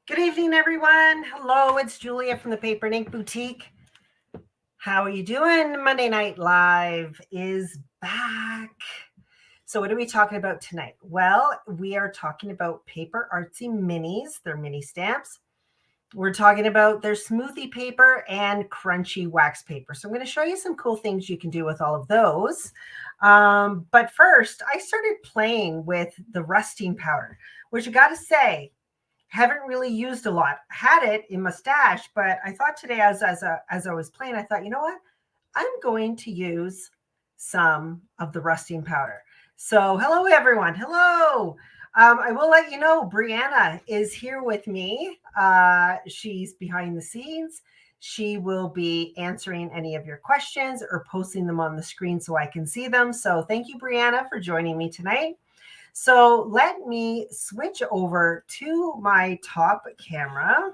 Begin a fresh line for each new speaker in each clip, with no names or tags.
Good evening, everyone. Hello, it's Julia from the Paper and Ink Boutique. How are you doing? Monday Night Live is back. So what are we talking about tonight? Well, we are talking about PaperArtsy Minis, their mini stamps. We're talking about their smoothie paper and crunchy wax paper. So I'm going to show you some cool things you can do with all of those. But first, I started playing with the rusting powder, which I got to say, haven't really used a lot. Had it in my stash, but I thought today as I was playing, I thought, you know what? I'm going to use some of the rusting powder. So hello, everyone. Hello. I will let you know, Brianna is here with me. She's behind the scenes. She will be answering any of your questions or posting them on the screen so I can see them. So thank you, Brianna, for joining me tonight. So let me switch over to my top camera.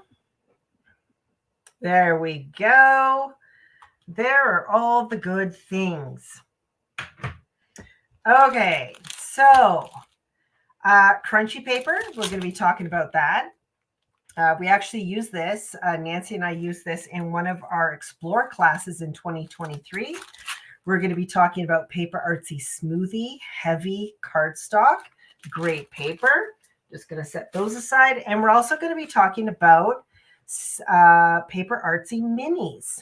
There we go. There are all the good things. Okay, so crunchy paper, we're going to be talking about that. We actually use this, Nancy and I use this in one of our Explore classes in 2023. We're going to be talking about PaperArtsy Smoothy Heavy Cardstock. Great paper. Just going to set those aside. And we're also going to be talking about PaperArtsy Minis.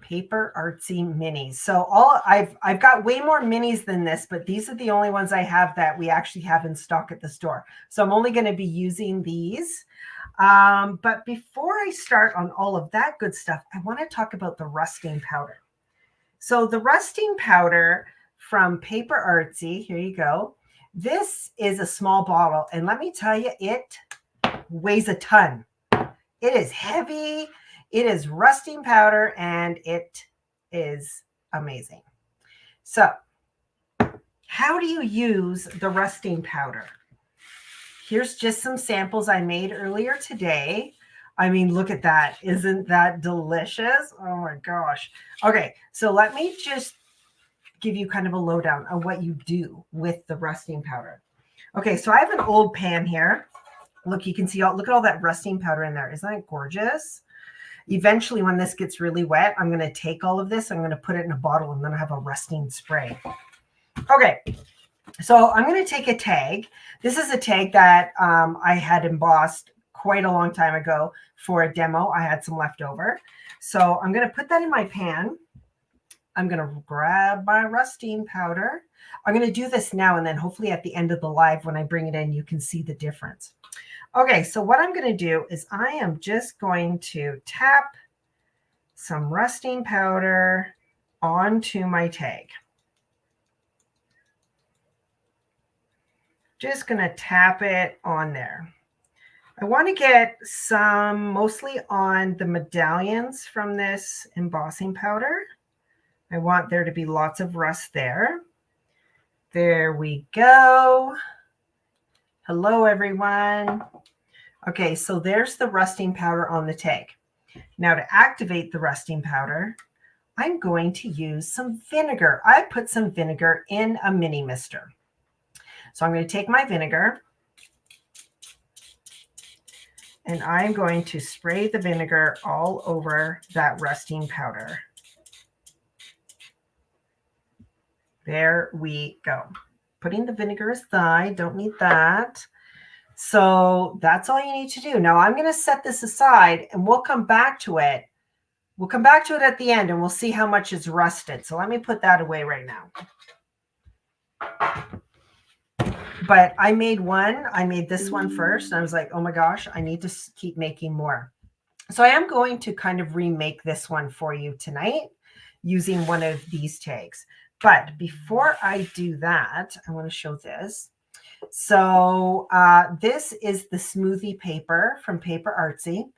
PaperArtsy Minis. So I've got way more minis than this, but these are the only ones I have that we actually have in stock at the store. So I'm only going to be using these. But before I start on all of that good stuff, I want to talk about the rusting powder. So the rusting powder from PaperArtsy, here you go. This is a small bottle, and let me tell you, it weighs a ton. It is heavy. It is rusting powder, and it is amazing. So how do you use the rusting powder? Here's just some samples I made earlier today. I mean, look at that. Isn't that delicious? Oh my gosh. Okay, so let me just give you kind of a lowdown on what you do with the rusting powder. Okay, so I have an old pan here. Look, you can see look at all that rusting powder in there. Isn't that gorgeous? Eventually, when this gets really wet, I'm going to take all of this. I'm going to put it in a bottle, and then I have a rusting spray. Okay, so I'm going to take a tag. This is a tag that I had embossed quite a long time ago for a demo. I had some left over. So I'm going to put that in my pan. I'm going to grab my rusting powder. I'm going to do this now, and then hopefully at the end of the live, when I bring it in, you can see the difference. Okay, so what I'm going to do is I am just going to tap some rusting powder onto my tag. Just going to tap it on there. I want to get some mostly on the medallions from this embossing powder. I want there to be lots of rust there. There we go. Hello, everyone. Okay, so there's the rusting powder on the tag. Now to activate the rusting powder, I'm going to use some vinegar. I put some vinegar in a mini mister. So I'm going to take my vinegar and I'm going to spray the vinegar all over that rusting powder. There we go. Putting the vinegar aside, don't need that. So that's all you need to do. Now I'm going to set this aside and we'll come back to it. We'll come back to it at the end and we'll see how much is rusted. So let me put that away right now. But I made this one first. And I was like, oh my gosh, I need to keep making more. So I am going to kind of remake this one for you tonight using one of these tags. But before I do that, I want to show this. So this is the smoothie paper from PaperArtsy.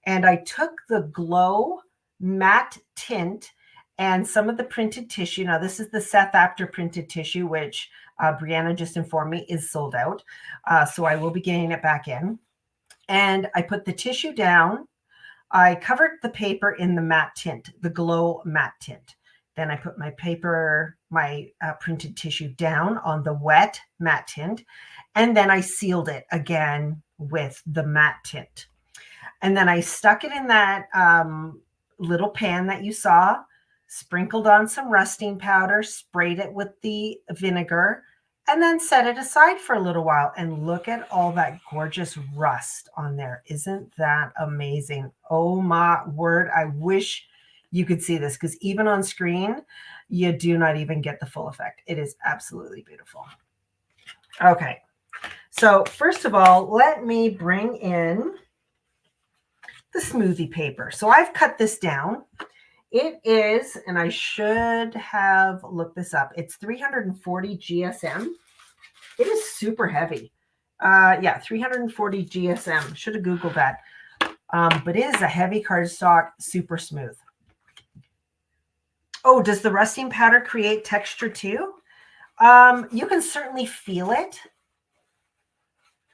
And I took the glow matte tint and some of the printed tissue. Now, this is the Seth After printed tissue, which Brianna just informed me is sold out. So I will be getting it back in. And I put the tissue down. I covered the paper in the matte tint, the glow matte tint. Then I put my paper, my printed tissue down on the wet matte tint. And then I sealed it again with the matte tint. And then I stuck it in that little pan that you saw, sprinkled on some rusting powder, sprayed it with the vinegar, and then set it aside for a little while. And look at all that gorgeous rust on there. Isn't that amazing? Oh my word. I wish you could see this, because even on screen, you do not even get the full effect. It is absolutely beautiful. Okay. So first of all, let me bring in the smoothie paper. So I've cut this down. It is, and I should have looked this up, it's 340 GSM. It is super heavy. Yeah, 340 GSM. Should have Googled that. But it is a heavy cardstock, super smooth. Oh, does the rusting powder create texture too? You can certainly feel it.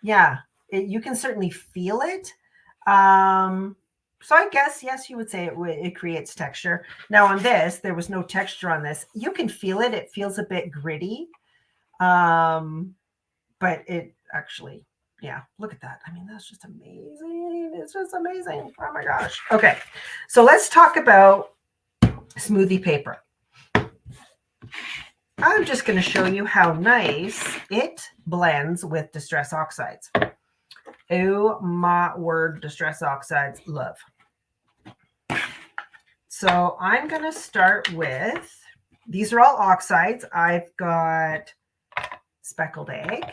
Yeah, you can certainly feel it. So I guess, yes, you would say it creates texture. Now on this, there was no texture on this. You can feel it. It feels a bit gritty. But it actually, yeah, look at that. I mean, that's just amazing. It's just amazing. Oh my gosh. Okay. So let's talk about smoothie paper. I'm just going to show you how nice it blends with Distress Oxides. Oh my word, Distress Oxides, love. So I'm going to start with, these are all oxides. I've got Speckled Egg,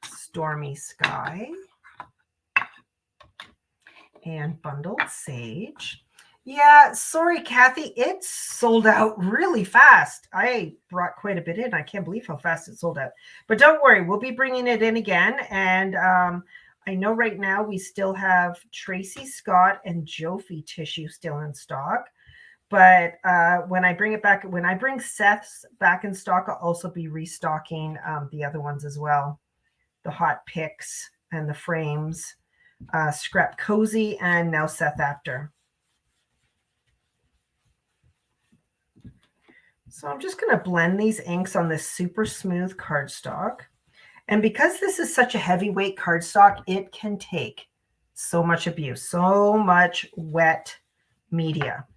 Stormy Sky, and Bundled Sage. Yeah, sorry, Kathy, it sold out really fast. I brought quite a bit in. I can't believe how fast it sold out. But don't worry, we'll be bringing it in again. And I know right now we still have Tracy Scott and Jofi tissue still in stock. But when I bring it back, when I bring Seth's back in stock, I'll also be restocking the other ones as well. The Hot Picks and the frames, Scrap Cozy, and now Seth After. So I'm just going to blend these inks on this super smooth cardstock. And because this is such a heavyweight cardstock, it can take so much abuse, so much wet media.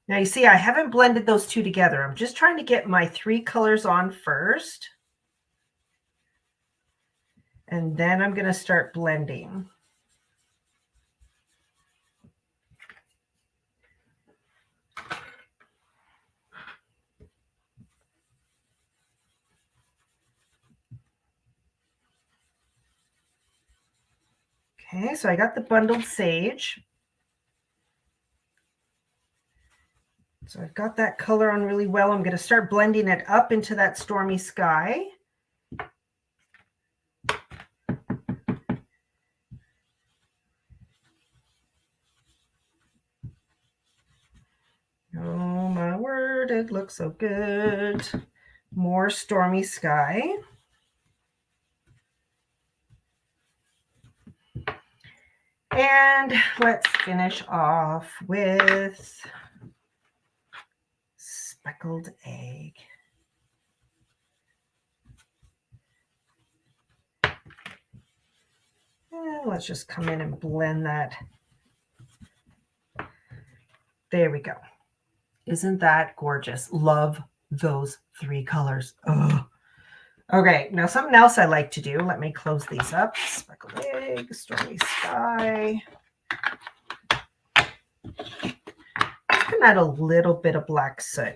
Now you see, I haven't blended those two together. I'm just trying to get my 3 colors on first. And then I'm going to start blending. Okay, so I got the Bundled Sage. So I've got that color on really well. I'm going to start blending it up into that Stormy Sky. Oh my word, it looks so good. More Stormy Sky. And let's finish off with Speckled Egg. And let's just come in and blend that. There we go. Isn't that gorgeous? Love those 3 colors. Oh. Okay, now something else I like to do. Let me close these up. Speckled Egg, Stormy Sky. I'm going to add a little bit of black soot.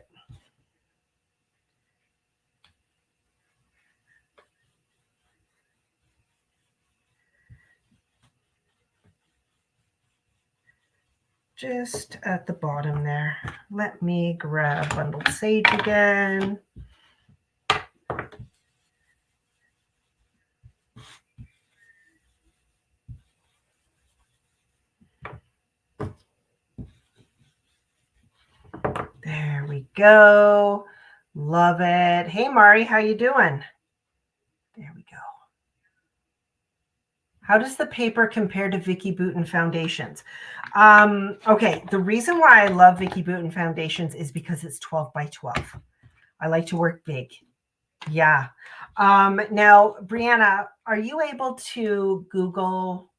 Just at the bottom there. Let me grab Bundled Sage again. There we go. Love it. Hey, Mari, how you doing? There we go. How does the paper compare to Vicki Boutin foundations? Okay, the reason why I love Vicki Boutin foundations is because it's 12 by 12. I like to work big. Yeah. Now, Brianna, are you able to Google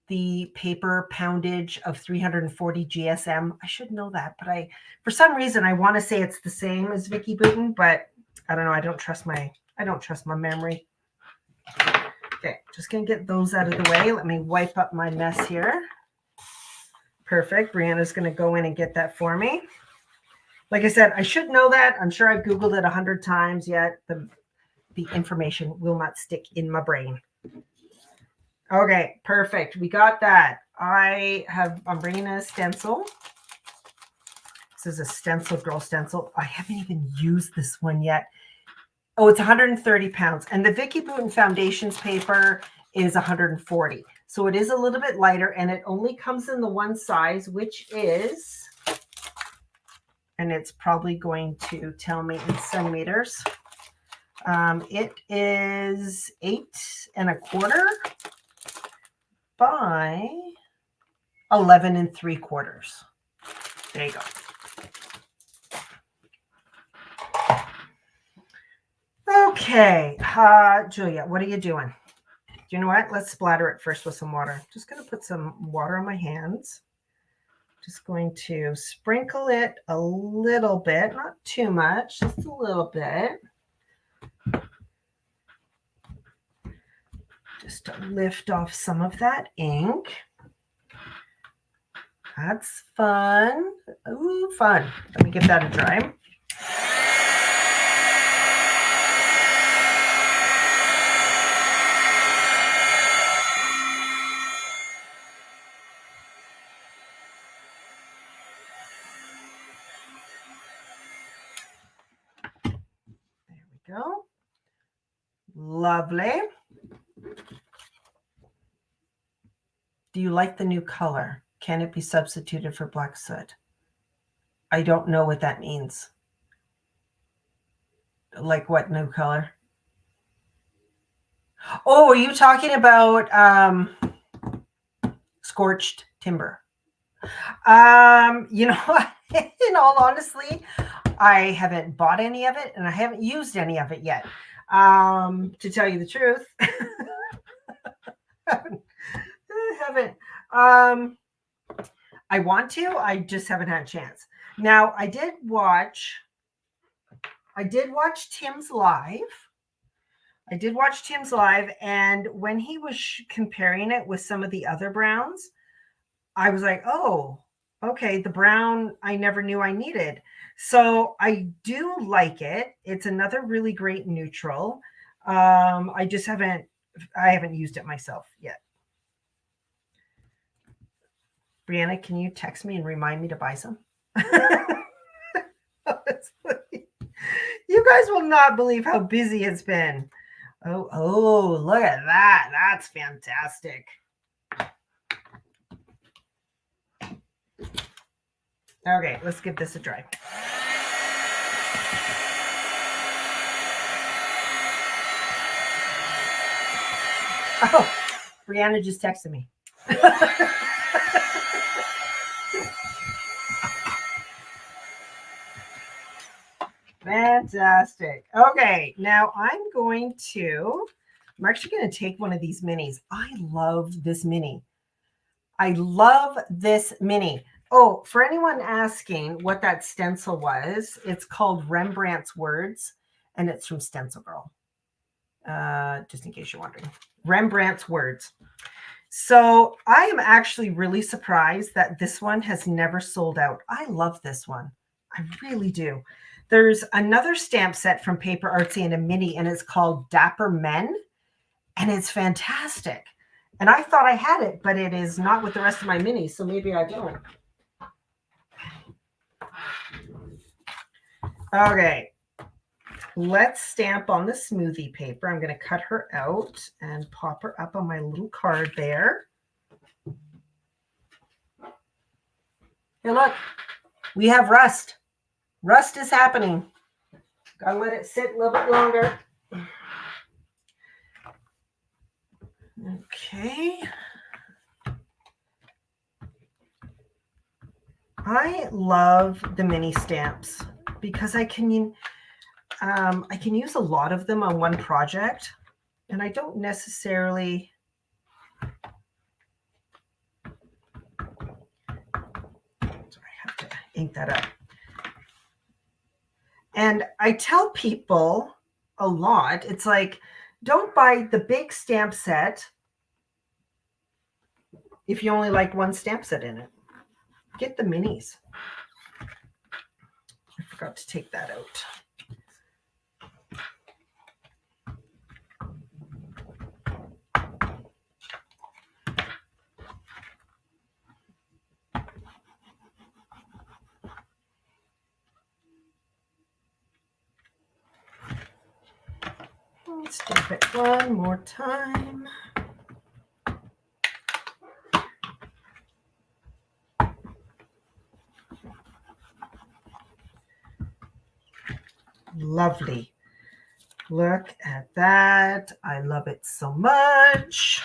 the paper poundage of 340 GSM? I should know that, but for some reason, I want to say it's the same as Vicky Bouton, but I don't know. I don't trust my memory. Okay, just gonna get those out of the way. Let me wipe up my mess here. Perfect. Brianna's gonna go in and get that for me. Like I said, I should know that. I'm sure I've Googled it 100 times, yet the information will not stick in my brain. Okay, perfect. We got that. I'm bringing in a stencil. This is a stencil girl stencil. I haven't even used this one yet. Oh, it's 130 pounds. And the Vicky Bouton Foundations paper is 140. So it is a little bit lighter, and it only comes in the one size, which is, and it's probably going to tell me in centimeters. It is 8 1/4 by 11 3/4. There you go. Okay, Julia, what are you doing? Do you know what? Let's splatter it first with some water. Just going to put some water on my hands. Just going to sprinkle it a little bit, not too much, just a little bit. Just to lift off some of that ink. That's fun. Ooh, fun. Let me give that a try. There we go. Lovely. Do you like the new color? Can it be substituted for black soot? I don't know what that means. Like what new color? Oh, are you talking about scorched timber? You know what? In all honesty, I haven't bought any of it and I haven't used any of it yet. To tell you the truth. I haven't. I want to. I just haven't had a chance. Now, I did watch Tim's live. And when he was comparing it with some of the other browns, I was like, oh, okay, the brown I never knew I needed. So I do like it. It's another really great neutral. I haven't used it myself yet. Brianna, can you text me and remind me to buy some? You guys will not believe how busy it's been. Oh, look at that. That's fantastic. Okay, let's give this a try. Oh, Brianna just texted me. Fantastic. Okay, now I'm actually going to take one of these minis. I love this mini. Oh, for anyone asking what that stencil was, it's called Rembrandt's Words, and it's from Stencil Girl. Just in case you're wondering. Rembrandt's Words. So I am actually really surprised that this one has never sold out. I love this one. I really do. There's another stamp set from PaperArtsy in a mini, and it's called Dapper Men, and it's fantastic. And I thought I had it, but it is not with the rest of my minis, so maybe I don't. Okay, let's stamp on the Smoothy paper. I'm going to cut her out and pop her up on my little card there. Hey, look, we have rust. Rust is happening. Gotta let it sit a little bit longer. Okay. I love the mini stamps because I can I can use a lot of them on one project, and I don't necessarily... So I have to ink that up. And I tell people a lot, it's like, don't buy the big stamp set if you only like one stamp set in it. Get the minis. I forgot to take that out. Let's stamp it one more time. Lovely. Look at that. I love it so much.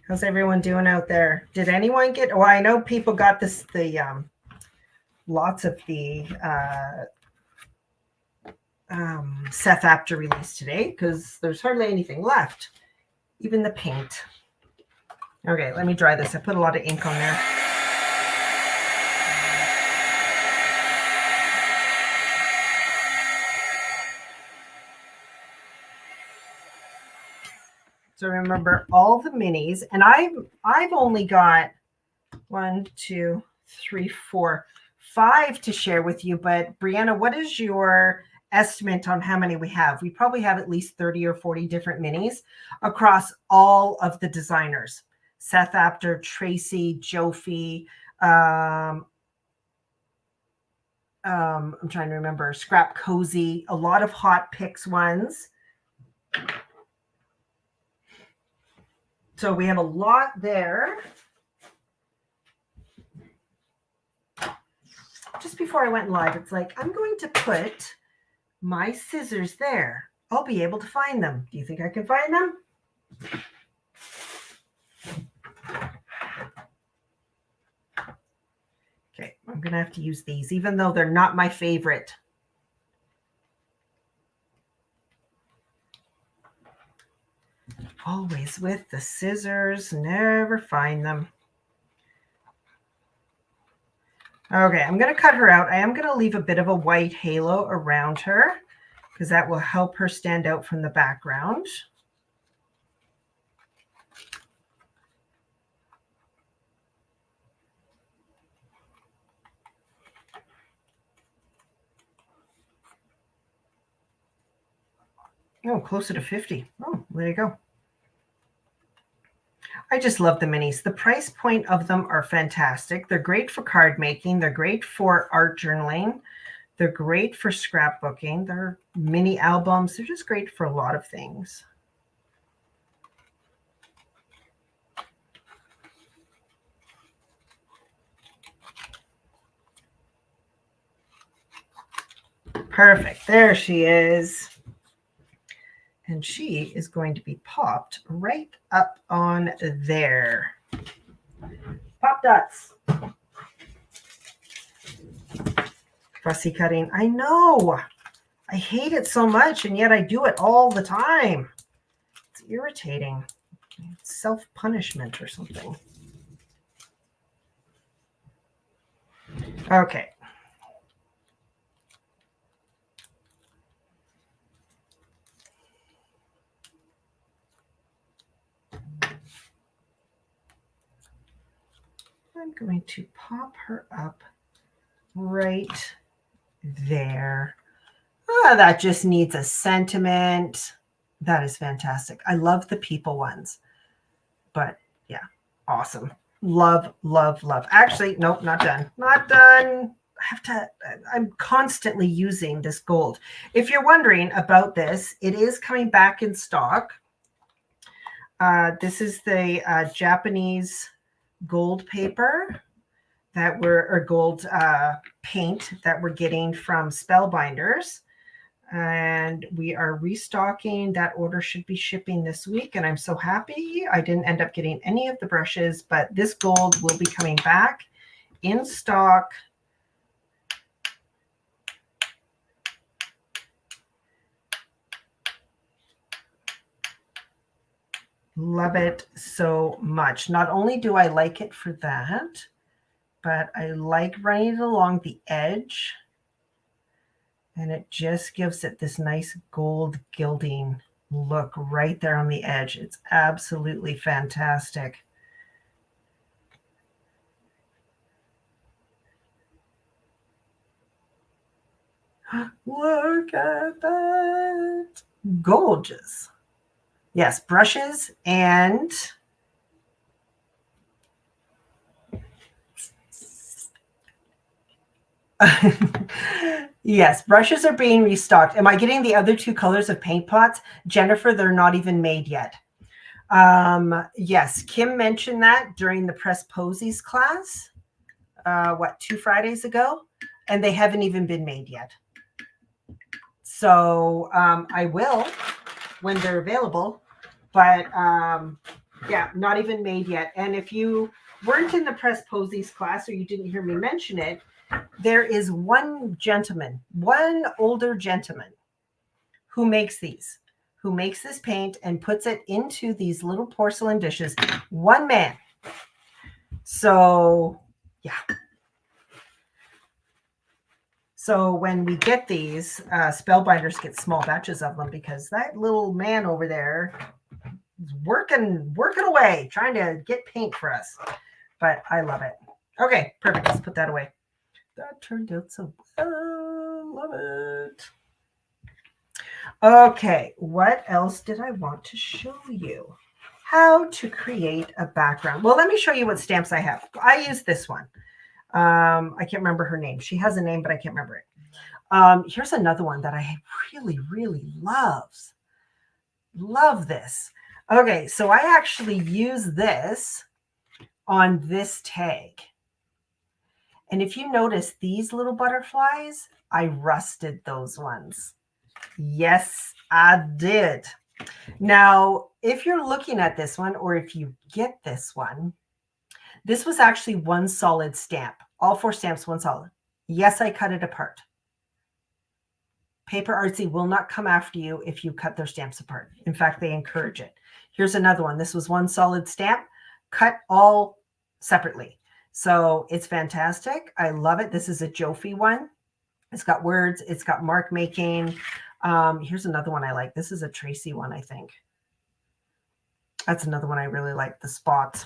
How's everyone doing out there? Did anyone get... Well, I know people got this, lots of the Seth Apter release today, because there's hardly anything left, even the paint. Okay, let me dry this. I put a lot of ink on there. So remember all the minis, and I've only got 1, 2, 3, 4, 5 to share with you. But Brianna, what is your estimate on how many we have? We probably have at least 30 or 40 different minis across all of the designers. Seth Apter, Tracy, Jofi, I'm trying to remember, Scrap Cozy, a lot of Hot Picks ones. So we have a lot there. Just before I went live, it's like, I'm going to put my scissors there. I'll be able to find them. Do you think I can find them? Okay, I'm going to have to use these, even though they're not my favorite. Always with the scissors, never find them. Okay, I'm going to cut her out. I am going to leave a bit of a white halo around her because that will help her stand out from the background. Oh, closer to 50. Oh, there you go. I just love the minis. The price point of them are fantastic. They're great for card making. They're great for art journaling. They're great for scrapbooking. They're mini albums. They're just great for a lot of things. Perfect. There she is. And she is going to be popped right up on there. Pop dots. Fussy cutting. I know. I hate it so much, and yet I do it all the time. It's irritating. It's self-punishment or something. Okay. I'm going to pop her up right there. Oh, that just needs a sentiment. That is fantastic. I love the people ones. But yeah, awesome. Love, love, love. Actually, nope, not done. Not done. I'm constantly using this gold. If you're wondering about this, it is coming back in stock. This is the Japanese gold paper or gold paint that we're getting from Spellbinders. And we are restocking. That order should be shipping this week, and I'm so happy. I didn't end up getting any of the brushes, but this gold will be coming back in stock. Love it so much. Not only do I like it for that, but I like running it along the edge. And it just gives it this nice gold gilding look right there on the edge. It's absolutely fantastic. Look at that. Gorgeous. Yes, brushes and yes, brushes are being restocked. Am I getting the other two colors of paint pots? Jennifer, they're not even made yet. Yes, Kim mentioned that during the Press Posies class, 2 Fridays ago, and they haven't even been made yet. So I will when they're available, but yeah, not even made yet. And if you weren't in the Press Posies class or you didn't hear me mention it, there is one older gentleman who makes these, who makes this paint and puts it into these little porcelain dishes. One man. So, yeah. So when we get these, Spellbinders get small batches of them because that little man over there is working away, trying to get paint for us. But I love it. Okay, perfect. Let's put that away. That turned out so well. Love it. Okay, what else did I want to show you? How to create a background. Well, let me show you what stamps I have. I use this one. I can't remember her name. She has a name, but I can't remember it. Here's another one that I really, really love this. Okay, so I actually use this on this tag. And if you notice these little butterflies, I rusted those ones. Yes, I did. Now, if you're looking at this one, or if you get this one, this was actually one solid stamp. All 4 stamps, one solid. Yes, I cut it apart. PaperArtsy will not come after you if you cut their stamps apart. In fact, they encourage it. Here's another one. This was one solid stamp, cut all separately. So it's fantastic. I love it. This is a Jofi one. It's got words. It's got mark making. Here's another one I like. This is a Tracy one, I think. That's another one I really like, the spots.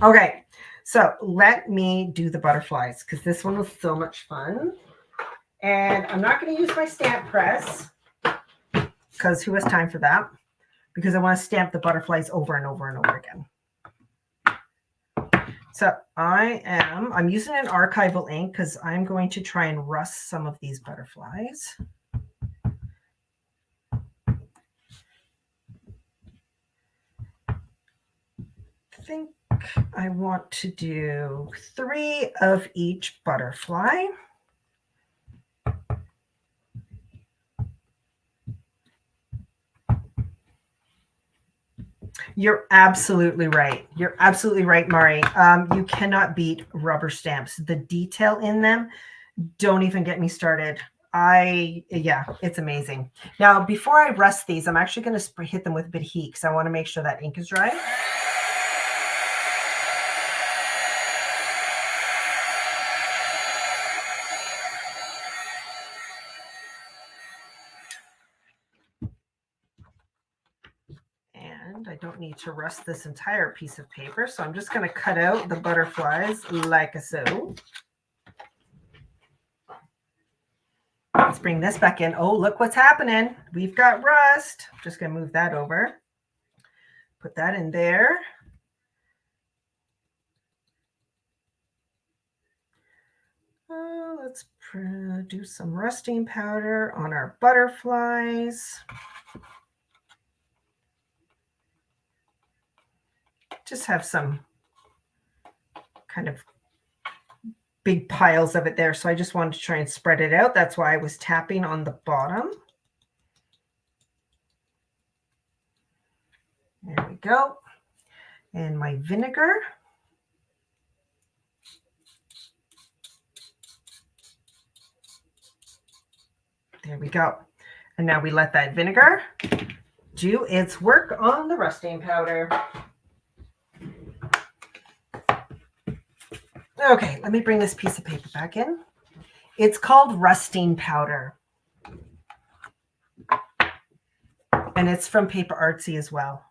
Okay, so let me do the butterflies because this one was so much fun. And I'm not going to use my stamp press because who has time for that? Because I want to stamp the butterflies over and over and over again. So I'm using an archival ink because I'm going to try and rust some of these butterflies. I think I want to do 3 of each butterfly. You're absolutely right. You're absolutely right, Mari. You cannot beat rubber stamps. The detail in them, don't even get me started. Yeah, it's amazing. Now, before I rust these, I'm actually going to hit them with a bit of heat because I want to make sure that ink is dry. And I don't need to rust this entire piece of paper, so I'm just going to cut out the butterflies like so. Let's bring this back in. Oh, look what's happening. We've got rust. I'm just going to move that over. Put that in there. Let's do some rusting powder on our butterflies. Just have some kind of big piles of it there. So I just wanted to try and spread it out. That's why I was tapping on the bottom. There we go. And my vinegar. There we go. And now we let that vinegar do its work on the rusting powder. Okay, let me bring this piece of paper back in. It's called rusting powder. And it's from PaperArtsy as well.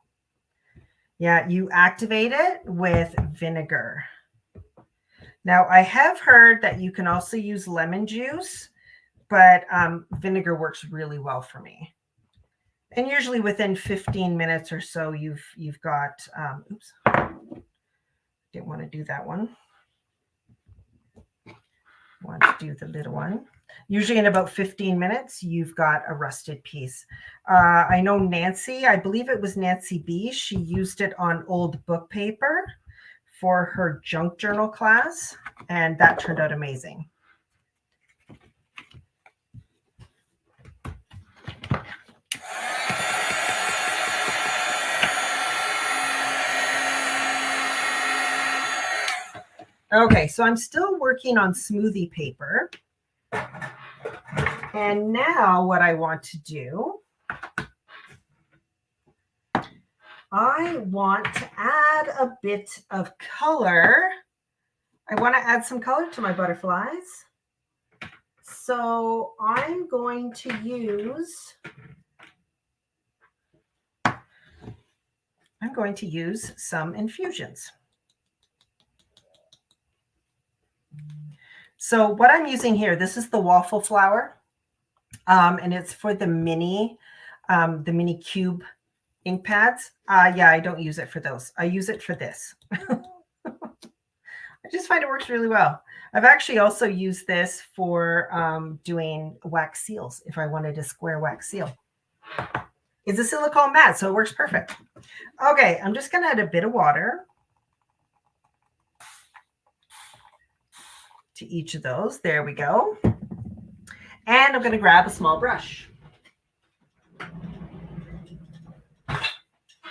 Yeah, you activate it with vinegar. Now, I have heard that you can also use lemon juice, but vinegar works really well for me. And usually within 15 minutes or so, you've got, oops, didn't want to do that one. Want to do the little one. Usually in about 15 minutes, you've got a rusted piece. I know Nancy, I believe it was Nancy B. She used it on old book paper for her junk journal class, and that turned out amazing. Okay, so I'm still working on Smoothy paper. And now what I want to do, I want to add a bit of color. I want to add some color to my butterflies. So I'm going to use some infusions. So what I'm using here, this is the waffle flower, and it's for the mini cube ink pads. Yeah, I don't use it for those. I use it for this. I just find it works really well. I've actually also used this for doing wax seals if I wanted a square wax seal. It's a silicone mat, so it works perfect. Okay, I'm just going to add a bit of water to each of those. There we go. And I'm going to grab a small brush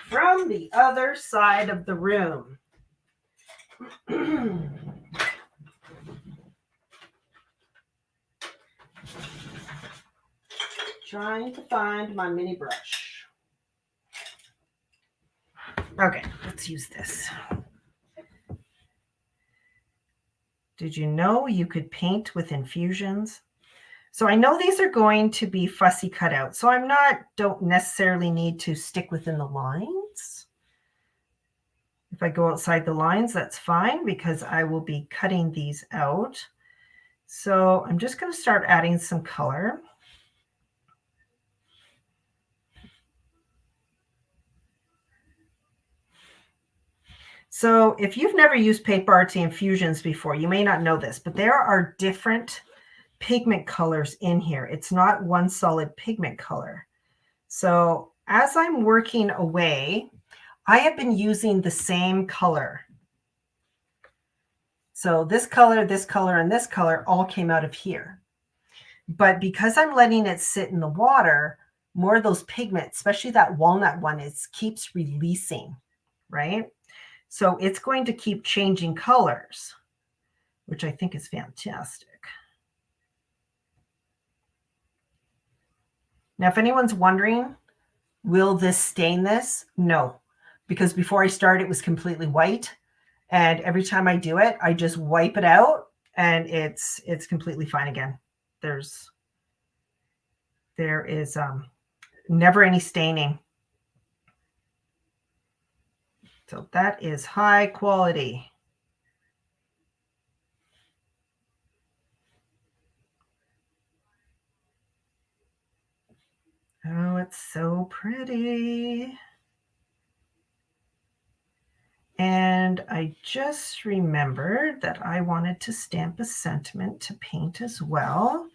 from the other side of the room. Trying to find my mini brush. Okay, let's use this. Did you know you could paint with infusions? So I know these are going to be fussy cutouts, so don't necessarily need to stick within the lines. If I go outside the lines, that's fine because I will be cutting these out. So I'm just going to start adding some color. So if you've never used PaperArtsy infusions before, you may not know this, but there are different pigment colors in here. It's not one solid pigment color. So as I'm working away, I have been using the same color. So this color, and this color all came out of here. But because I'm letting it sit in the water, more of those pigments, especially that walnut one, keeps releasing, right? So it's going to keep changing colors, which I think is fantastic. Now, if anyone's wondering, will this stain this? No, because before I start, it was completely white. And every time I do it, I just wipe it out and it's completely fine again. There is never any staining. So that is high quality. Oh, it's so pretty. And I just remembered that I wanted to stamp a sentiment to paint as well.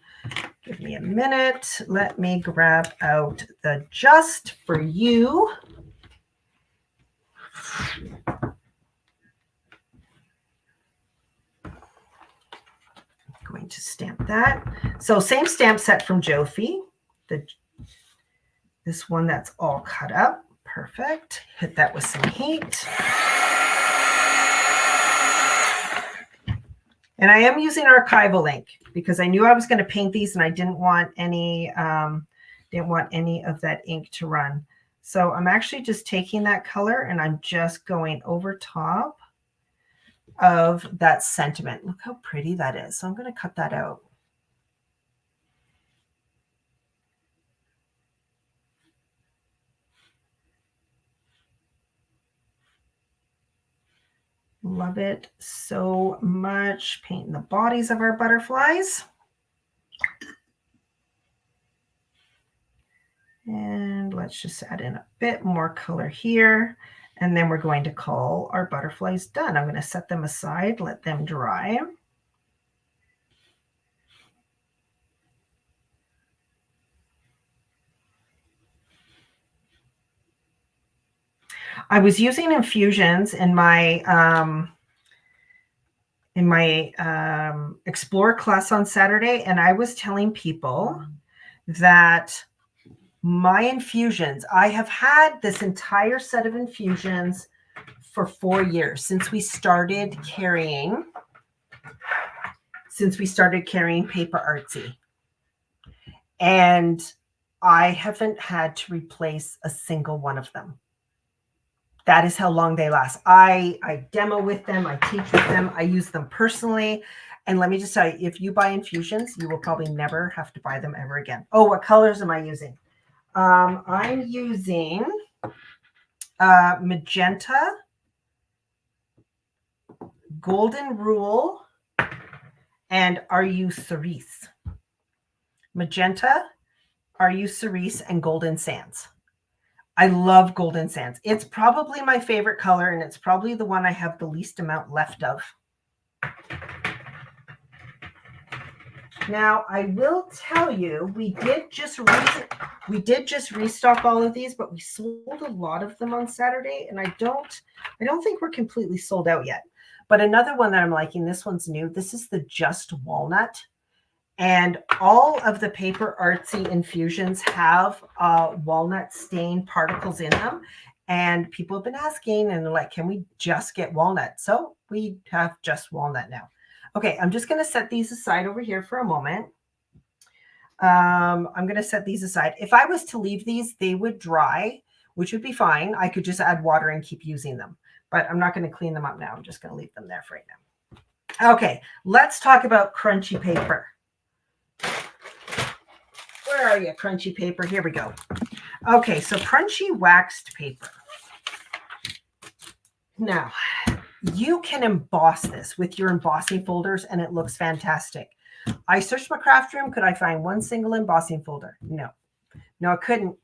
Give me a minute. Let me grab out the Just For You. to stamp that. So same stamp set from Jofi. This one that's all cut up. Perfect. Hit that with some heat. And I am using archival ink because I knew I was going to paint these and I didn't want any of that ink to run. So I'm actually just taking that color and I'm just going over top of that sentiment. Look how pretty that is. So I'm going to cut that out. Love it so much. Painting the bodies of our butterflies. And let's just add in a bit more color here. And then we're going to call our butterflies done. I'm going to set them aside, let them dry. I was using infusions in my Explore class on Saturday, and I was telling people that my infusions, I have had this entire set of infusions for 4 years since we started carrying PaperArtsy. And I haven't had to replace a single one of them. That is how long they last. I demo with them. I teach with them. I use them personally. And let me just tell you, if you buy infusions, you will probably never have to buy them ever again. Oh, what colors am I using? I'm using magenta, golden rule, and Are You Cerise? Magenta, Are You Cerise, and golden sands. I love golden sands. It's probably my favorite color, and it's probably the one I have the least amount left of. Now, I will tell you, we did just restock all of these, but we sold a lot of them on Saturday, and I don't think we're completely sold out yet. But another one that I'm liking, this one's new. This is the Just Walnut. And all of the PaperArtsy infusions have walnut stain particles in them. And people have been asking and they're like, can we just get walnut? So we have just walnut now. Okay, I'm just going to set these aside over here for a moment. I'm going to set these aside. If I was to leave these, they would dry, which would be fine. I could just add water and keep using them. But I'm not going to clean them up now. I'm just going to leave them there for right now. Okay, let's talk about crunchy paper. Where are you, crunchy paper? Here we go. Okay, so crunchy waxed paper. Now, you can emboss this with your embossing folders, and it looks fantastic. I searched my craft room. Could I find one single embossing folder? No. No, I couldn't.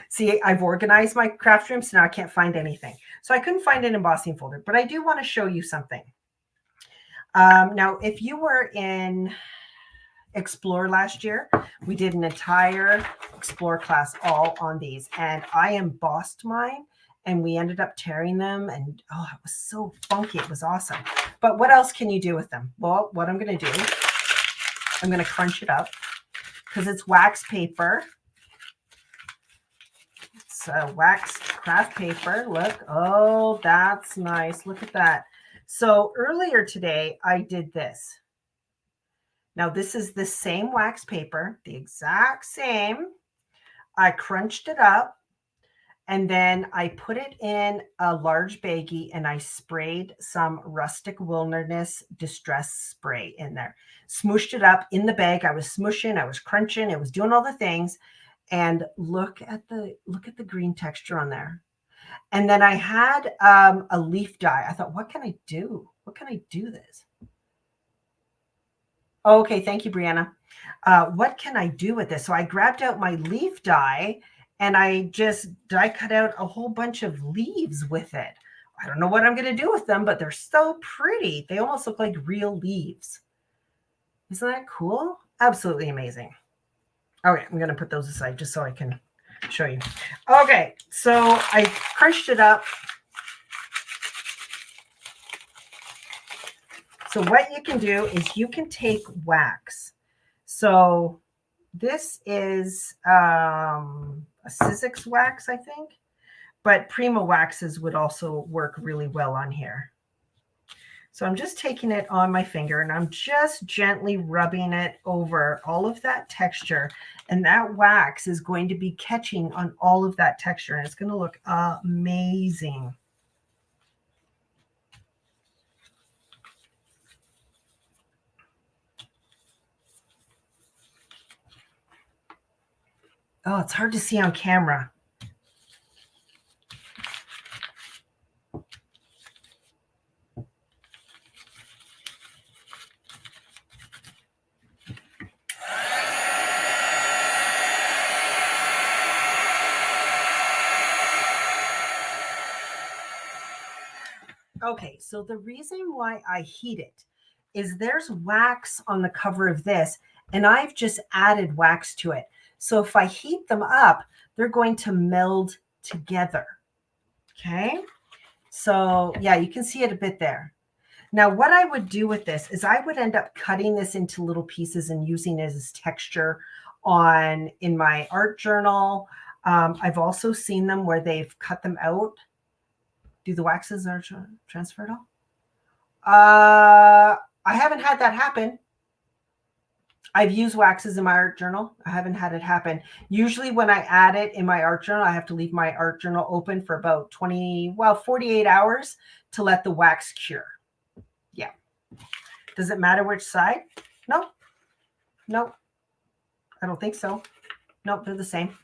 See, I've organized my craft room, so now I can't find anything. So I couldn't find an embossing folder, but I do want to show you something. Now, if you were in Explore last year, we did an entire Explore class all on these, and I embossed mine, and we ended up tearing them, and oh, it was so funky. It was awesome. But what else can you do with them? Well, what I'm going to do, I'm going to crunch it up because it's wax paper. It's waxed craft paper. Look, oh, that's nice. Look at that. So earlier today, I did this. Now, this is the same wax paper, the exact same. I crunched it up, and then I put it in a large baggie, and I sprayed some Rustic Wilderness Distress spray in there. Smooshed it up in the bag. I was smushing, I was crunching, it was doing all the things. And look at the green texture on there. And then I had a leaf die. I thought, what can I do? What can I do this? Okay, thank you, Brianna. What can I do with this? So I grabbed out my leaf die and I just die cut out a whole bunch of leaves with it. I don't know what I'm going to do with them, but they're so pretty. They almost look like real leaves. Isn't that cool? Absolutely amazing. Okay, I'm going to put those aside just so I can show you. Okay, so I crunched it up. So what you can do is you can take wax. So this is a Sizzix wax, I think, but Prima waxes would also work really well on here. So I'm just taking it on my finger and I'm just gently rubbing it over all of that texture. And that wax is going to be catching on all of that texture and it's going to look amazing. Oh, it's hard to see on camera. Okay, so the reason why I heat it is there's wax on the cover of this, and I've just added wax to it. So if I heat them up, they're going to meld together. Okay, so yeah, you can see it a bit there. Now, what I would do with this is I would end up cutting this into little pieces and using it as texture in my art journal. I've also seen them where they've cut them out. Do the waxes are transferred all? I haven't had that happen. I've used waxes in my art journal. I haven't had it happen. Usually when I add it in my art journal, I have to leave my art journal open for about 48 hours to let the wax cure. Yeah. Does it matter which side? No. No. I don't think so. Nope, they're the same.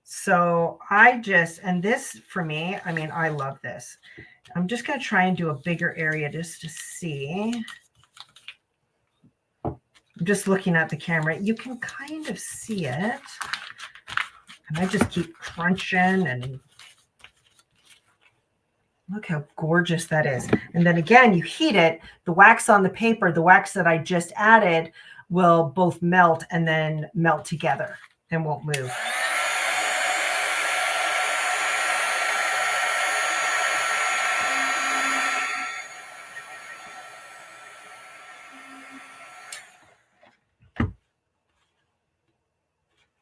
So and this for me, I mean, I love this. I'm just going to try and do a bigger area just to see. I'm just looking at the camera. You can kind of see it. And I just keep crunching and look how gorgeous that is. And then again, you heat it, the wax on the paper, the wax that I just added will both melt and then melt together and won't move.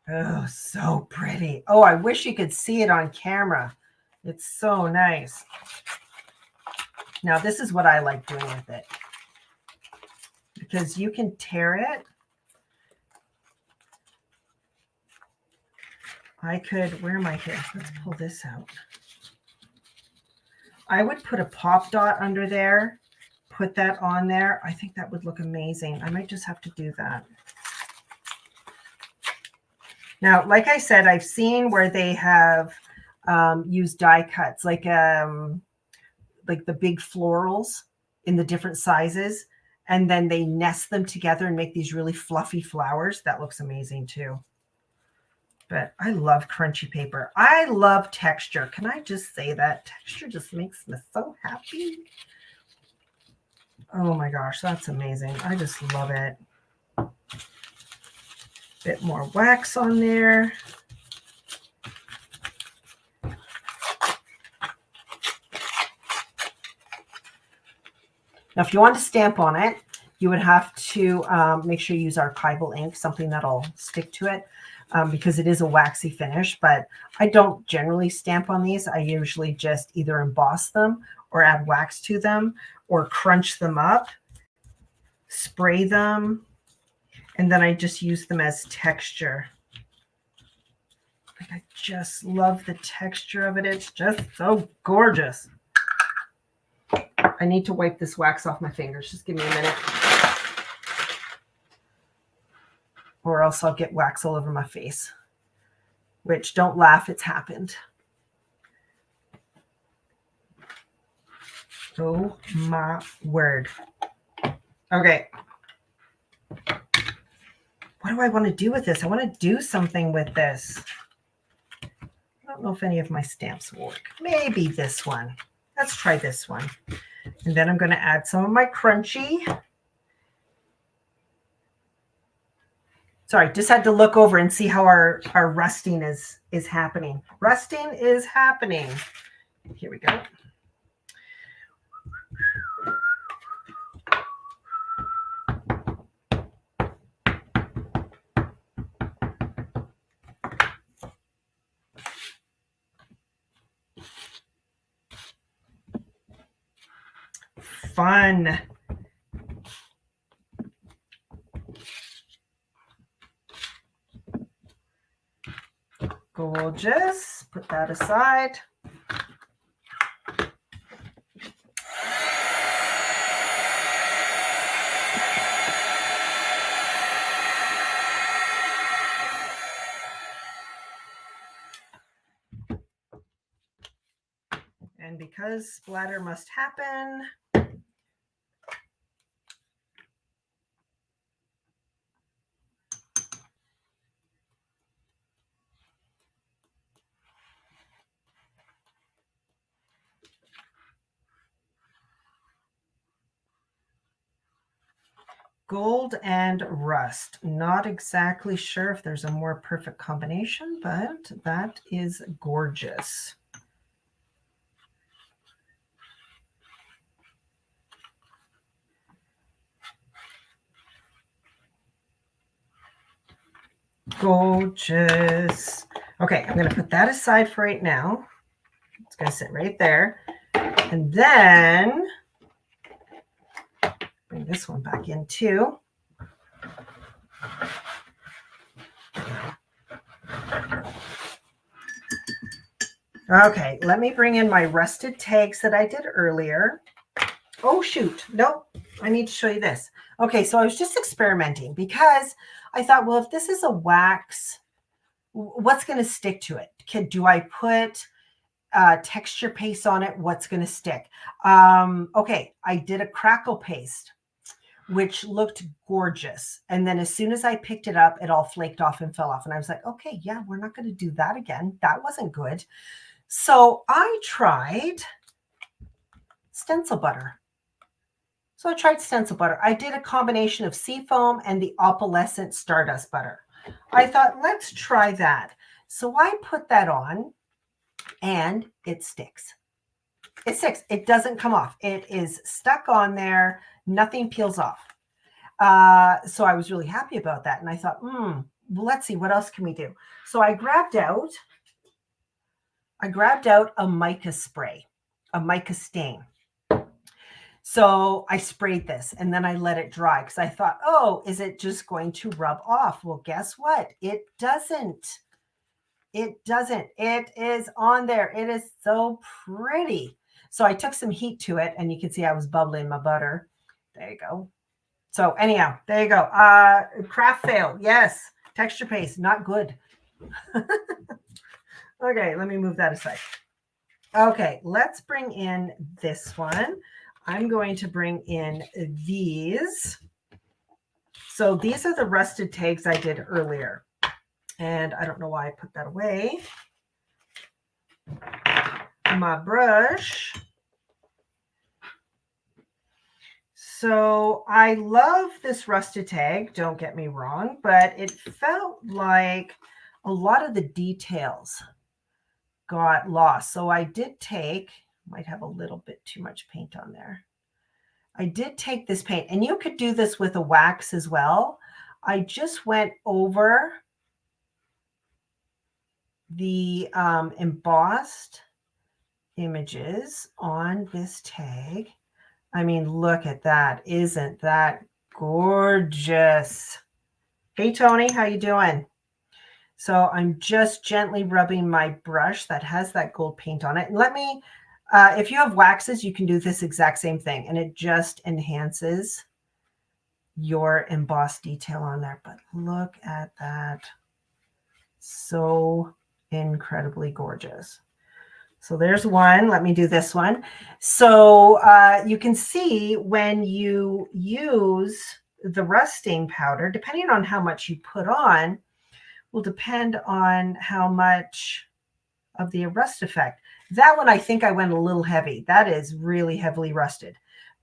Oh, so pretty. Oh, I wish you could see it on camera. It's so nice. Now, this is what I like doing with it. Because you can tear it. I could, where am I here? Let's pull this out. I would put a pop dot under there, put that on there. I think that would look amazing. I might just have to do that. Now, like I said, I've seen where they have used die cuts, like the big florals in the different sizes, and then they nest them together and make these really fluffy flowers. That looks amazing too. But I love crunchy paper. I love texture. Can I just say that? Texture just makes me so happy. Oh my gosh, that's amazing. I just love it. Bit more wax on there. Now, if you want to stamp on it, you would have to make sure you use archival ink, something that'll stick to it, because it is a waxy finish. But I don't generally stamp on these. I usually just either emboss them or add wax to them or crunch them up, spray them, and then I just use them as texture. Like, I just love the texture of it. It's just so gorgeous. I need to wipe this wax off my fingers. Just give me a minute. Or else I'll get wax all over my face. Which, don't laugh, it's happened. Oh my word. Okay. What do I want to do with this? I want to do something with this. I don't know if any of my stamps will work. Maybe this one. Let's try this one. And then I'm going to add some of my crunchy. Sorry, just had to look over and see how our rusting is happening. Rusting is happening. Here we go. Fun. Gorgeous. Put that aside. And because splatter must happen, gold and rust. Not exactly sure if there's a more perfect combination, but that is gorgeous. Gorgeous. Okay, I'm going to put that aside for right now. It's going to sit right there. And then bring this one back in too. Okay, let me bring in my rusted tags that I did earlier. Oh, shoot. Nope. I need to show you this. Okay, so I was just experimenting because I thought, well, if this is a wax, what's going to stick to it? Do I put texture paste on it? What's going to stick? Okay, I did a crackle paste, which looked gorgeous. And then as soon as I picked it up, it all flaked off and fell off. And I was like, okay, yeah, we're not going to do that again. That wasn't good. So I tried stencil butter. So I tried stencil butter. I did a combination of seafoam and the opalescent stardust butter. I thought, let's try that. So I put that on and it sticks. It sticks. It doesn't come off. It is stuck on there. Nothing peels off. So I was really happy about that. And I thought, let's see, what else can we do? So I grabbed out a mica spray, a mica stain. So I sprayed this and then I let it dry because I thought, oh, is it just going to rub off? Well, guess what? It doesn't. It doesn't. It is on there. It is so pretty. So I took some heat to it and you can see I was bubbling my butter. There you go. So anyhow, there you go. Craft fail. Yes. Texture paste. Not good. Okay, let me move that aside. Okay, let's bring in this one. I'm going to bring in these. So these are the rusted tags I did earlier. And I don't know why I put that away. My brush. So I love this rusted tag, don't get me wrong, but it felt like a lot of the details got lost. So I did take, might have a little bit too much paint on there. I did take this paint, and you could do this with a wax as well. I just went over the embossed images on this tag. I mean, look at that. Isn't that gorgeous? Hey, Tony, how you doing? So I'm just gently rubbing my brush that has that gold paint on it. And let me, if you have waxes, you can do this exact same thing. And it just enhances your embossed detail on there. But look at that. So incredibly gorgeous. So there's one. Let me do this one. So you can see when you use the rusting powder, depending on how much you put on, will depend on how much of the rust effect. That one, I think I went a little heavy. That is really heavily rusted.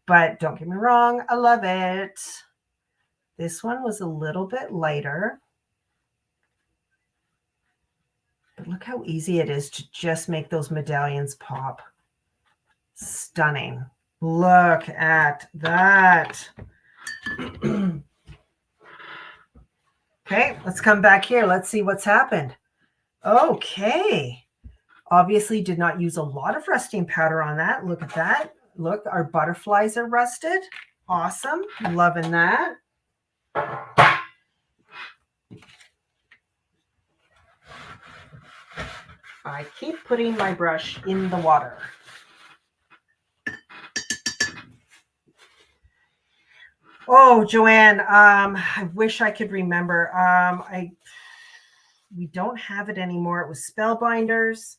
But don't get me wrong, I love it. This one was a little bit lighter. But look how easy it is to just make those medallions pop. Stunning. Look at that. Okay, let's come back here. Let's see what's happened. Okay. Obviously did not use a lot of rusting powder on that. Look at that. Look, our butterflies are rusted. Awesome. Loving that. I keep putting my brush in the water. Oh, Joanne, I wish I could remember. We don't have it anymore. It was Spellbinders.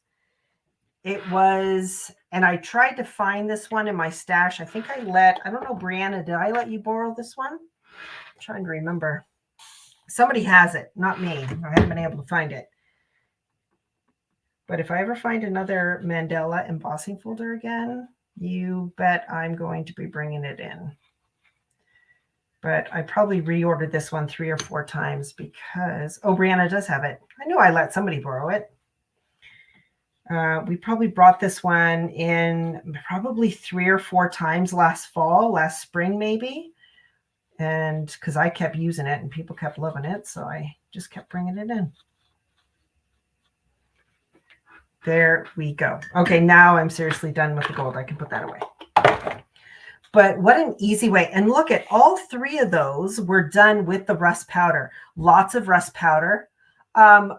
It was, and I tried to find this one in my stash. I think I don't know, Brianna, did I let you borrow this one? I'm trying to remember. Somebody has it, not me. I haven't been able to find it. But if I ever find another Mandela embossing folder again, you bet I'm going to be bringing it in. But I probably reordered this one 3 or 4 times because, oh, Brianna does have it. I knew I let somebody borrow it. We probably brought this one in probably 3 or 4 times last spring maybe. And because I kept using it and people kept loving it, so I just kept bringing it in. There we go. Okay, now I'm seriously done with the gold. I can put that away. But what an easy way. And look at all 3 of those were done with the rust powder. Lots of rust powder. I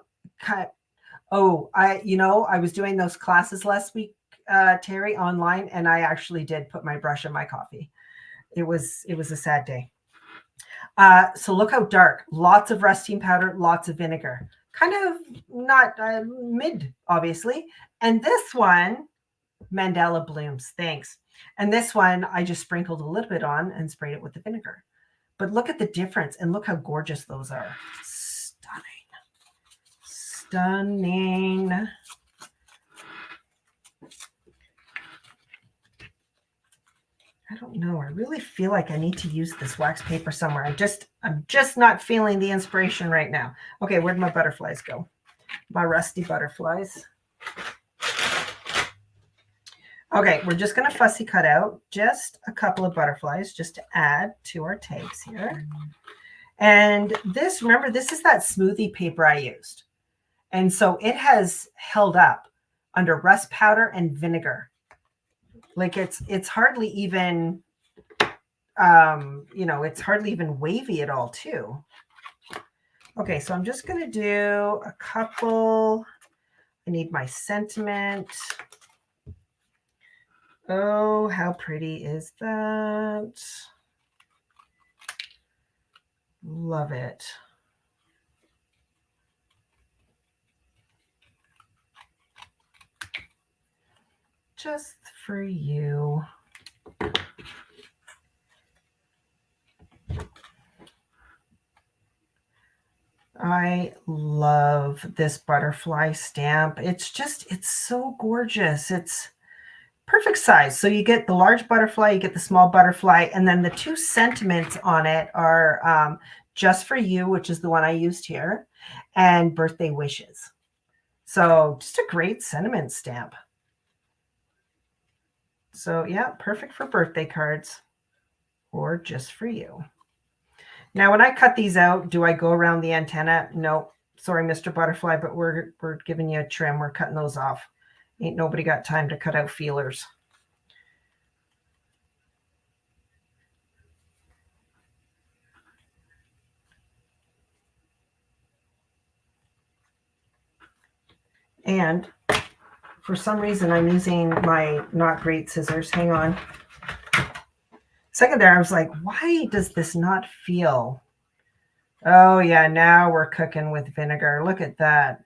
was doing those classes last week, Terry, online, and I actually did put my brush in my coffee. It was a sad day. So look how dark. Lots of rusting powder, lots of vinegar. Kind of not mid, obviously. And this one, Mandela Blooms. Thanks. And this one, I just sprinkled a little bit on and sprayed it with the vinegar. But look at the difference and look how gorgeous those are. Stunning. Stunning. I don't know. I really feel like I need to use this wax paper somewhere. I'm just not feeling the inspiration right now. Okay, where'd my butterflies go? My rusty butterflies. Okay, we're just going to fussy cut out just a couple of butterflies just to add to our tags here. And this, remember, this is that Smoothy paper I used. And so it has held up under rust powder and vinegar. Like it's hardly even, it's hardly even wavy at all too. Okay, so I'm just going to do a couple. I need my sentiment. Oh, how pretty is that? Love it. Just for you. I love this butterfly stamp. It's so gorgeous. It's perfect size. So you get the large butterfly, you get the small butterfly, and then the 2 sentiments on it are Just for You, which is the one I used here, and Birthday Wishes. So just a great sentiment stamp. So yeah, perfect for birthday cards or just for you. Now, when I cut these out, do I go around the antenna? No, sorry, Mr. Butterfly, but we're giving you a trim. We're cutting those off. Ain't nobody got time to cut out feelers. And for some reason, I'm using my not great scissors. Hang on. Second there, I was like, why does this not feel? Oh, yeah, now we're cooking with vinegar. Look at that.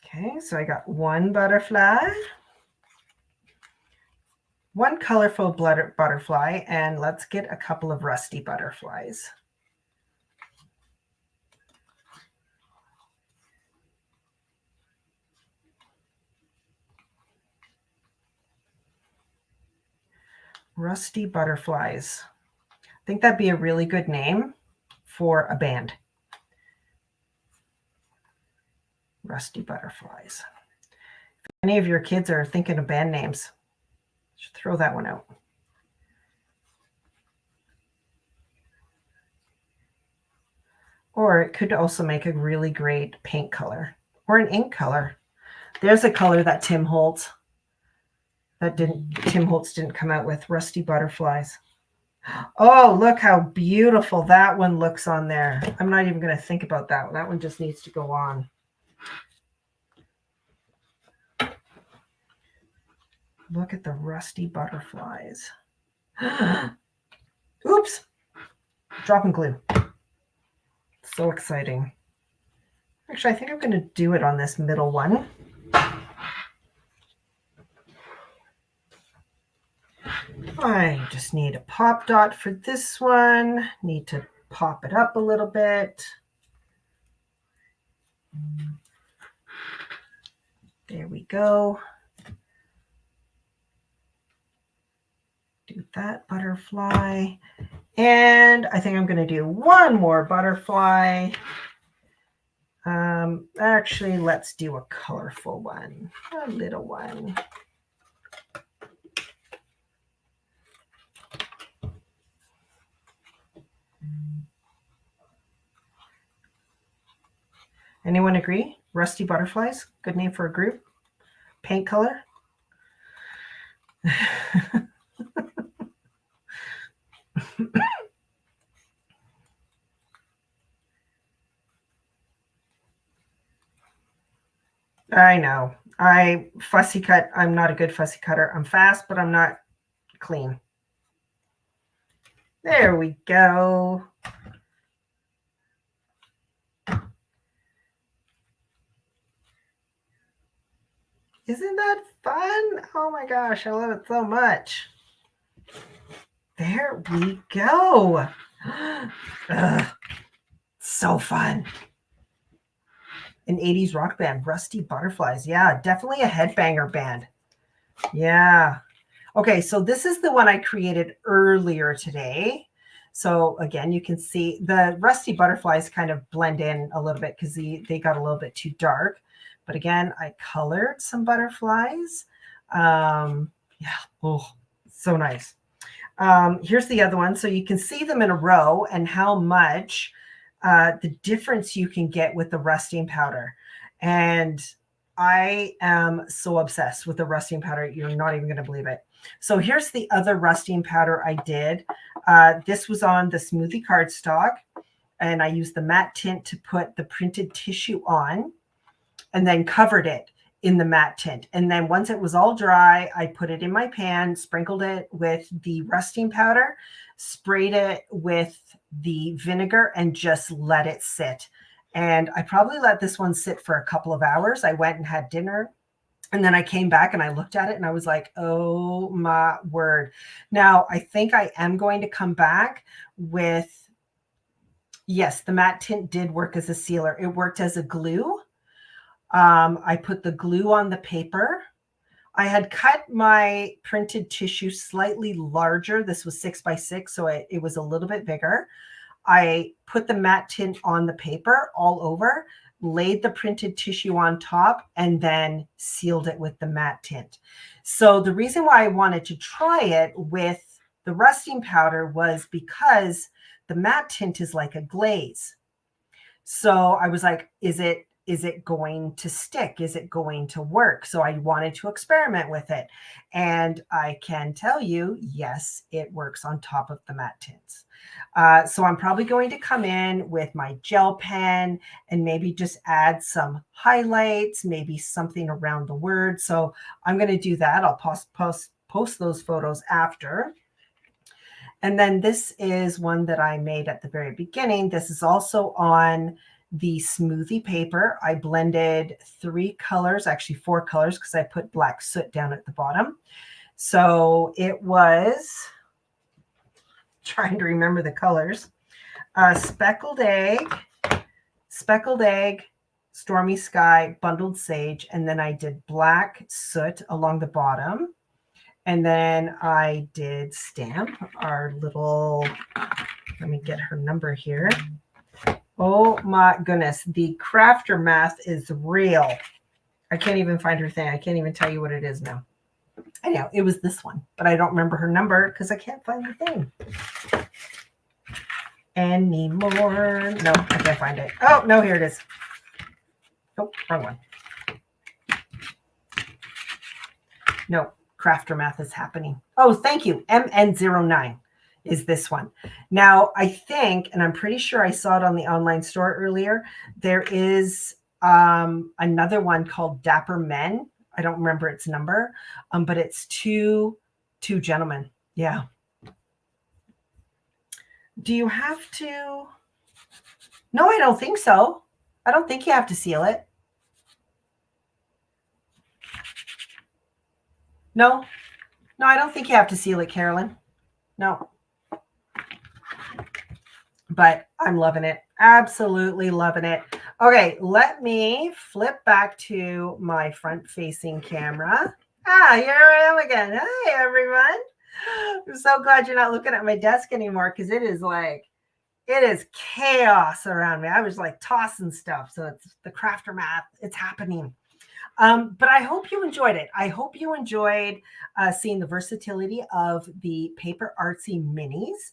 Okay, so I got one butterfly, one colorful butterfly, and let's get a couple of rusty butterflies. Rusty butterflies. I think that'd be a really good name for a band. Rusty butterflies. If any of your kids are thinking of band names, should throw that one out. Or it could also make a really great paint color or an ink color. There's a color that Tim Holtz didn't come out with, Rusty Butterflies. Oh, look how beautiful that one looks on there. I'm not even going to think about that one. That one just needs to go on. Look at the Rusty Butterflies. Oops. Dropping glue. So exciting. Actually, I think I'm going to do it on this middle one. I just need a pop dot for this one. Need to pop it up a little bit. There we go. Do that butterfly. And I think I'm going to do one more butterfly. Actually, let's do a colorful one, a little one. Anyone agree? Rusty Butterflies, good name for a group. Paint color. I know. Fussy cut. I'm not a good fussy cutter. I'm fast, but I'm not clean. There we go. Isn't that fun? Oh my gosh, I love it so much. There we go. Ugh, so fun. An 80s rock band, Rusty Butterflies. Yeah, definitely a headbanger band. Yeah. Okay, so this is the one I created earlier today. So again, you can see the Rusty Butterflies kind of blend in a little bit because they got a little bit too dark. But again, I colored some butterflies. Yeah, oh, so nice. Here's the other one. So you can see them in a row and how much the difference you can get with the rusting powder. And I am so obsessed with the rusting powder. You're not even going to believe it. So here's the other rusting powder I did. This was on the Smoothy cardstock, and I used the matte tint to put the printed tissue on and then covered it in the matte tint. And then once it was all dry, I put it in my pan, sprinkled it with the rusting powder, sprayed it with the vinegar, and just let it sit. And I probably let this one sit for a couple of hours. I went and had dinner, and then I came back and I looked at it and I was like, oh my word. Now, I think I am going to come back with, yes, the matte tint did work as a sealer. It worked as a glue. I put the glue on the paper. I had cut my printed tissue slightly larger. This was 6 by 6, so it was a little bit bigger. I put the matte tint on the paper all over, laid the printed tissue on top, and then sealed it with the matte tint. So the reason why I wanted to try it with the rusting powder was because the matte tint is like a glaze. So I was like, is it going to stick? Is it going to work? So I wanted to experiment with it. And I can tell you, yes, it works on top of the matte tints. So I'm probably going to come in with my gel pen and maybe just add some highlights, maybe something around the word. So I'm going to do that. I'll post those photos after. And then this is one that I made at the very beginning. This is also on the Smoothy paper. I blended 3 colors, actually 4 colors, because I put black soot down at the bottom. So it was, trying to remember the colors, speckled egg, stormy sky, bundled sage, and then I did black soot along the bottom. And then I did stamp our little, let me get her number here. Oh my goodness, the crafter math is real. I can't even find her thing. I can't even tell you what it is now. I know it was this one, but I don't remember her number because I can't find the thing. anymore. No, I can't find it. Oh, no, here it is. Oh, wrong one. No, crafter math is happening. Oh, thank you. MN09 is this one. Now, I think, and I'm pretty sure I saw it on the online store earlier, there is another one called Dapper Men. I don't remember its number, but it's two gentlemen. Yeah. Do you have to? No, I don't think so. I don't think you have to seal it. No, I don't think you have to seal it, Carolyn. No. But I'm loving it. Absolutely loving it. Okay, let me flip back to my front-facing camera. Here I am again. Hi, everyone. I'm so glad you're not looking at my desk anymore because it is chaos around me. I was like tossing stuff. So it's the crafter math. It's happening. But I hope you enjoyed it. I hope you enjoyed seeing the versatility of the PaperArtsy Minis.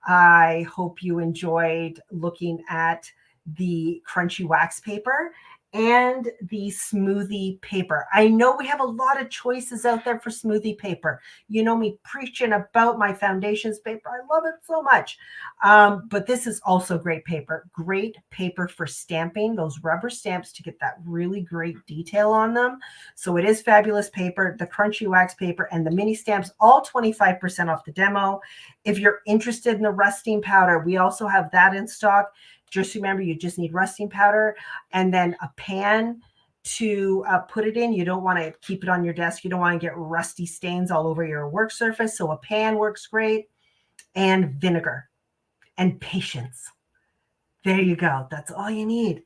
I hope you enjoyed looking at the crunchy wax paper and the Smoothy paper. I know we have a lot of choices out there for Smoothy paper. You know me preaching about my foundations paper. I love it so much. But this is also great paper for stamping, those rubber stamps to get that really great detail on them. So it is fabulous paper, the crunchy wax paper and the mini stamps, all 25% off the demo. If you're interested in the rusting powder, we also have that in stock. Just remember, you just need rusting powder and then a pan to put it in. You don't want to keep it on your desk. You don't want to get rusty stains all over your work surface. So a pan works great, and vinegar and patience. There you go. That's all you need.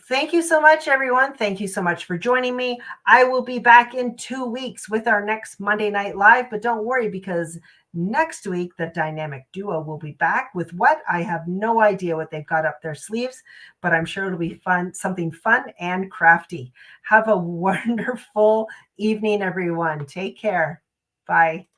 Thank you so much, everyone. Thank you so much for joining me. I will be back in 2 weeks with our next Monday Night Live, but don't worry because next week, the dynamic duo will be back with what? I have no idea what they've got up their sleeves, but I'm sure it'll be fun, something fun and crafty. Have a wonderful evening, everyone. Take care. Bye.